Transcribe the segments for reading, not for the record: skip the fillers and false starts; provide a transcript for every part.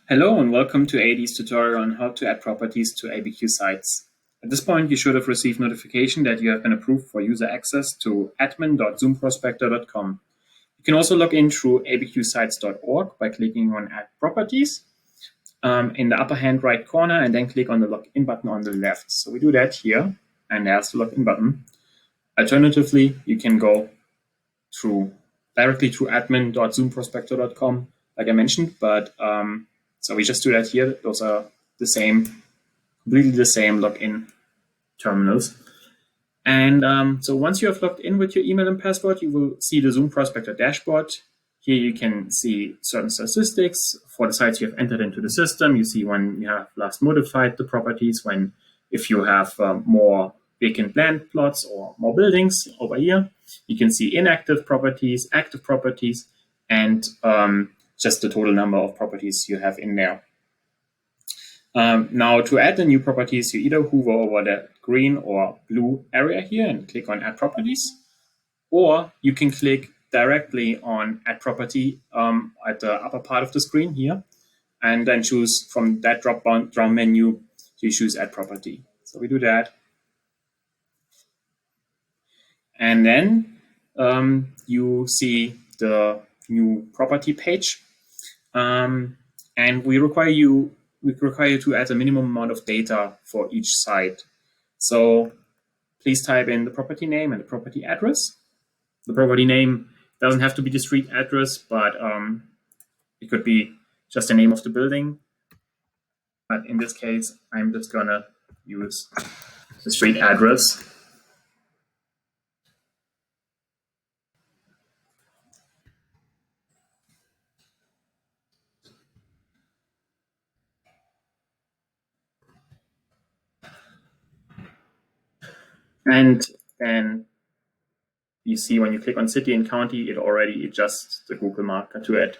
Hello and welcome to AD's tutorial on how to add properties to ABQSites. At this point, you should have received notification that you have been approved for user access to admin.zoomprospector.com. You can also log in through abqsites.org by clicking on Add Properties in the upper hand right corner and then click on the Login button on the left. So we do that here, and there's the Login button. Alternatively, you can go directly through admin.zoomprospector.com, like I mentioned, but so we just do that here. Those are the same, completely the same login terminals. And so once you have logged in with your email and password, you will see the Zoom Prospector dashboard. Here you can see certain statistics for the sites you have entered into the system. You see when you have last modified the properties, if you have more vacant land plots or more buildings over here. You can see inactive properties, active properties, and just the total number of properties you have in there. Now, to add the new properties, you either hover over the green or blue area here and click on Add Properties, or you can click directly on Add Property at the upper part of the screen here, and then choose from that drop-down menu, you choose Add Property. So we do that. And then you see the new property page. And we require you to add a minimum amount of data for each site. So please type in the property name and the property address. The property name doesn't have to be the street address, but it could be just the name of the building. But in this case, I'm just gonna use the street address. And then you see when you click on city and county, it already adjusts the Google marker to it.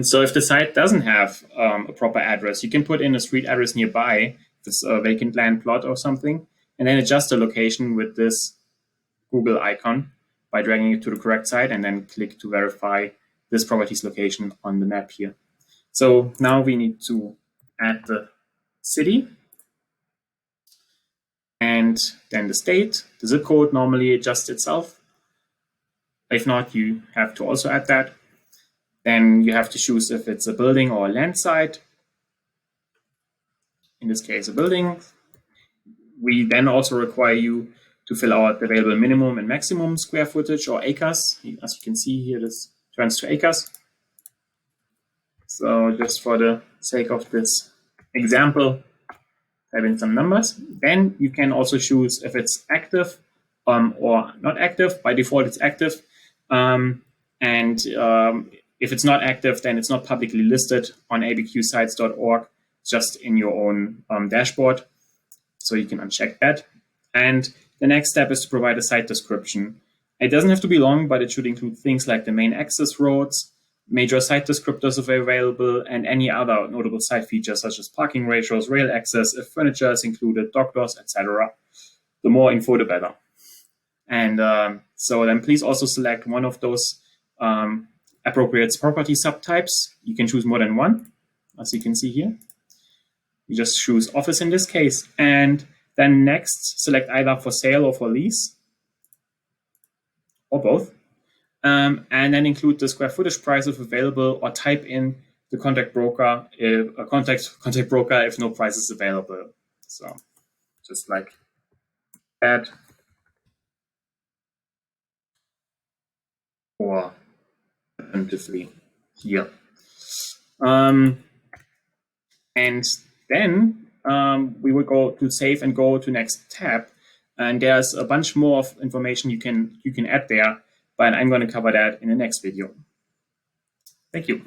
So if the site doesn't have a proper address, you can put in a street address nearby, if it's a vacant land plot or something, and then adjust the location with this Google icon by dragging it to the correct site and then click to verify this property's location on the map here. So now we need to add the city. And then the state, the zip code normally adjusts itself. If not, you have to also add that. Then you have to choose if it's a building or a land site. In this case, a building. We then also require you to fill out the available minimum and maximum square footage or acres. As you can see here, this turns to acres. So just for the sake of this example, type in some numbers. Then you can also choose if it's active or not active. By default, it's active. If it's not active, then it's not publicly listed on abqsites.org, just in your own dashboard. So you can uncheck that. And the next step is to provide a site description. It doesn't have to be long, but it should include things like the main access roads, major site descriptors if available, and any other notable site features such as parking ratios, rail access, if furniture is included, dock doors, etc. The more info, the better. And so then please also select one of those appropriate property subtypes. You can choose more than one, as you can see here. You just choose office in this case. And then next, select either for sale or for lease, or both. And then include the square footage price if available, or type in the contact broker contact broker if no price is available. So just like that, or alternatively here. And then we will go to save and go to next tab. And there's a bunch more of information you can add there, but I'm going to cover that in the next video. Thank you.